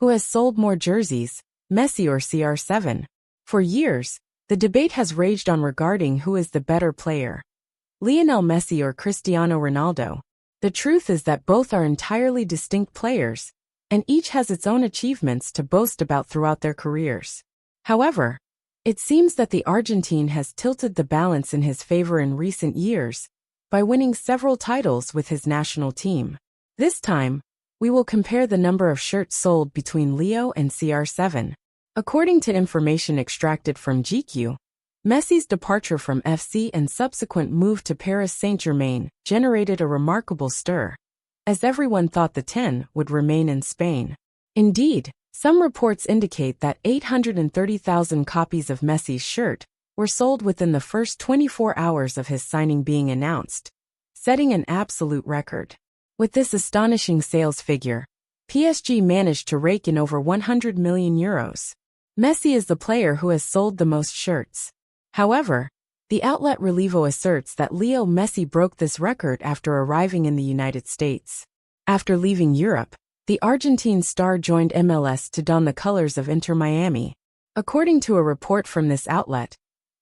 Who has sold more jerseys, Messi or CR7? For years, the debate has raged on regarding who is the better player, Lionel Messi or Cristiano Ronaldo. The truth is that both are entirely distinct players, and each has its own achievements to boast about throughout their careers. However, it seems that the Argentine has tilted the balance in his favor in recent years by winning several titles with his national team. This time, we will compare the number of shirts sold between Leo and CR7. According to information extracted from GQ, Messi's departure from FC and subsequent move to Paris Saint-Germain generated a remarkable stir, as everyone thought the 10 would remain in Spain. Indeed, some reports indicate that 830,000 copies of Messi's shirt were sold within the first 24 hours of his signing being announced, setting an absolute record. With this astonishing sales figure, PSG managed to rake in over €100 million. Messi is the player who has sold the most shirts. However, the outlet Relevo asserts that Leo Messi broke this record after arriving in the United States. After leaving Europe, the Argentine star joined MLS to don the colors of Inter Miami. According to a report from this outlet,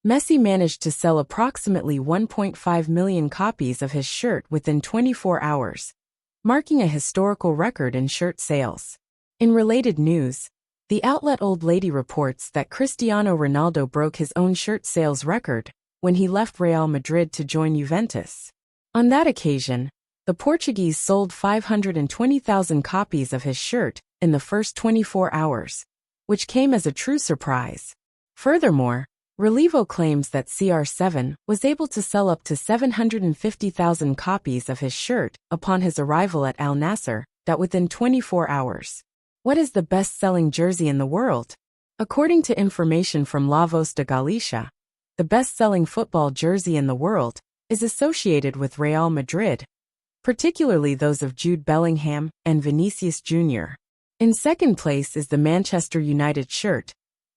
Messi managed to sell approximately 1.5 million copies of his shirt within 24 hours, marking a historical record in shirt sales. In related news, the outlet Old Lady reports that Cristiano Ronaldo broke his own shirt sales record when he left Real Madrid to join Juventus. On that occasion, the Portuguese sold 520,000 copies of his shirt in the first 24 hours, which came as a true surprise. Furthermore, Relevo claims that CR7 was able to sell up to 750,000 copies of his shirt upon his arrival at Al Nassr, that within 24 hours. What is the best-selling jersey in the world? According to information from La Voz de Galicia, the best-selling football jersey in the world is associated with Real Madrid, particularly those of Jude Bellingham and Vinicius Jr. In second place is the Manchester United shirt,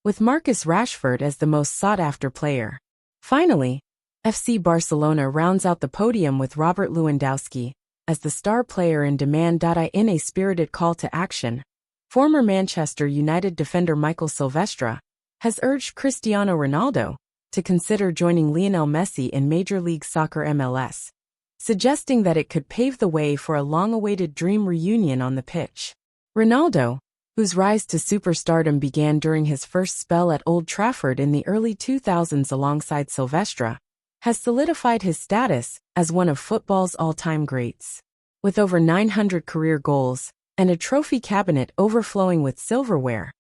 with Marcus Rashford as the most sought-after player. Finally, FC Barcelona rounds out the podium with Robert Lewandowski as the star player in demand. In a spirited call to action, former Manchester United defender Michael Silvestre has urged Cristiano Ronaldo to consider joining Lionel Messi in Major League Soccer MLS, suggesting that it could pave the way for a long-awaited dream reunion on the pitch. Ronaldo, whose rise to superstardom began during his first spell at Old Trafford in the early 2000s alongside Silvestre, has solidified his status as one of football's all-time greats. With over 900 career goals and a trophy cabinet overflowing with silverware,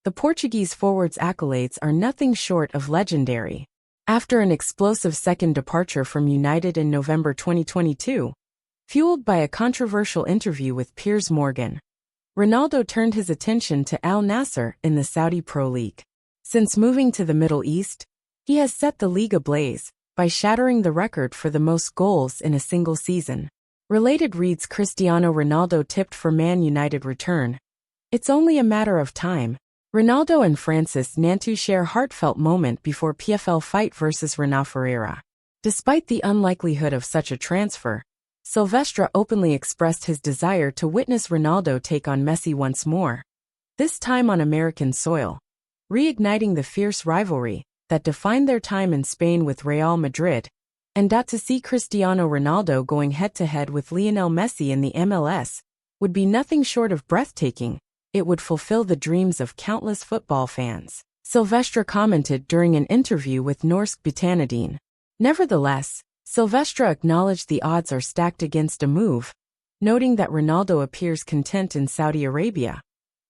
the Portuguese forward's accolades are nothing short of legendary. After an explosive second departure from United in November 2022, fueled by a controversial interview with Piers Morgan, Ronaldo turned his attention to Al Nassr in the Saudi Pro League. Since moving to the Middle East, he has set the league ablaze by shattering the record for the most goals in a single season. Related reads Cristiano Ronaldo tipped for Man United return. It's only a matter of time. Ronaldo and Francis Nantu share heartfelt moment before PFL fight versus Renan Ferreira. Despite the unlikelihood of such a transfer, Silvestre openly expressed his desire to witness Ronaldo take on Messi once more, this time on American soil, reigniting the fierce rivalry that defined their time in Spain with Real Madrid, and to see Cristiano Ronaldo going head-to-head with Lionel Messi in the MLS would be nothing short of breathtaking. It would fulfill the dreams of countless football fans, Silvestre commented during an interview with Norsk Betanidine. Nevertheless, Silvestre acknowledged the odds are stacked against a move, noting that Ronaldo appears content in Saudi Arabia,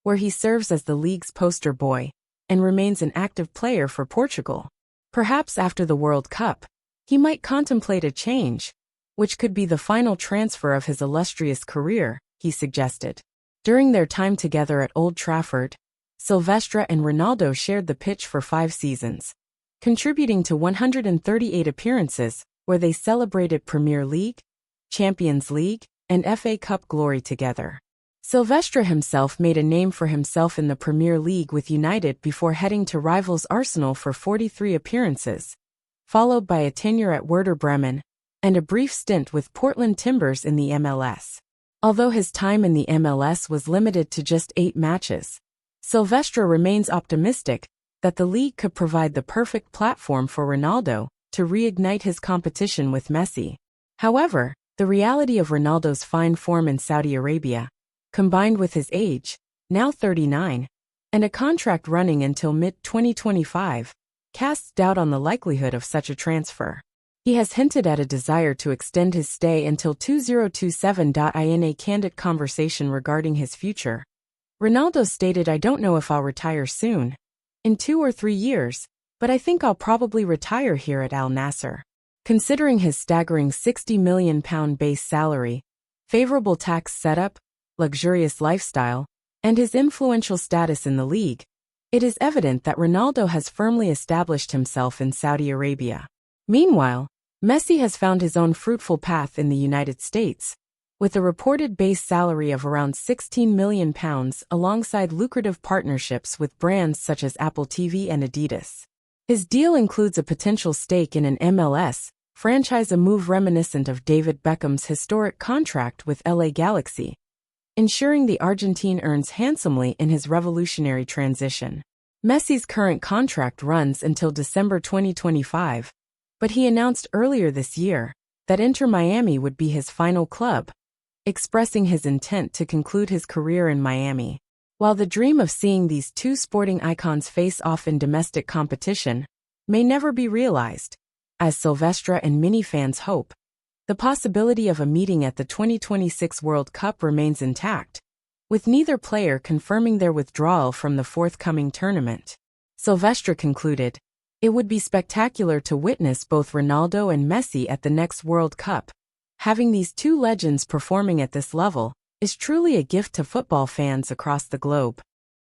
where he serves as the league's poster boy and remains an active player for Portugal. Perhaps after the World Cup, he might contemplate a change, which could be the final transfer of his illustrious career, he suggested. During their time together at Old Trafford, Silvestre and Ronaldo shared the pitch for 5 seasons, contributing to 138 appearances, where they celebrated Premier League, Champions League, and FA Cup glory together. Silvestre himself made a name for himself in the Premier League with United before heading to rivals Arsenal for 43 appearances, followed by a tenure at Werder Bremen and a brief stint with Portland Timbers in the MLS. Although his time in the MLS was limited to just 8 matches, Silvestre remains optimistic that the league could provide the perfect platform for Ronaldo to reignite his competition with Messi. However, the reality of Ronaldo's fine form in Saudi Arabia, combined with his age, now 39, and a contract running until mid-2025, casts doubt on the likelihood of such a transfer. He has hinted at a desire to extend his stay until 2027. In a candid conversation regarding his future, Ronaldo stated, "I don't know if I'll retire soon, in 2 or 3 years, but I think I'll probably retire here at Al Nassr." Considering his staggering £60 million base salary, favorable tax setup, luxurious lifestyle, and his influential status in the league, it is evident that Ronaldo has firmly established himself in Saudi Arabia. Meanwhile, Messi has found his own fruitful path in the United States, with a reported base salary of around £16 million alongside lucrative partnerships with brands such as Apple TV and Adidas. His deal includes a potential stake in an MLS franchise, a move reminiscent of David Beckham's historic contract with LA Galaxy, ensuring the Argentine earns handsomely in his revolutionary transition. Messi's current contract runs until December 2025, but he announced earlier this year that Inter Miami would be his final club, expressing his intent to conclude his career in Miami. While the dream of seeing these two sporting icons face off in domestic competition may never be realized, as Silvestre and many fans hope, the possibility of a meeting at the 2026 World Cup remains intact, with neither player confirming their withdrawal from the forthcoming tournament. Silvestre concluded, "It would be spectacular to witness both Ronaldo and Messi at the next World Cup. Having these two legends performing at this level is truly a gift to football fans across the globe."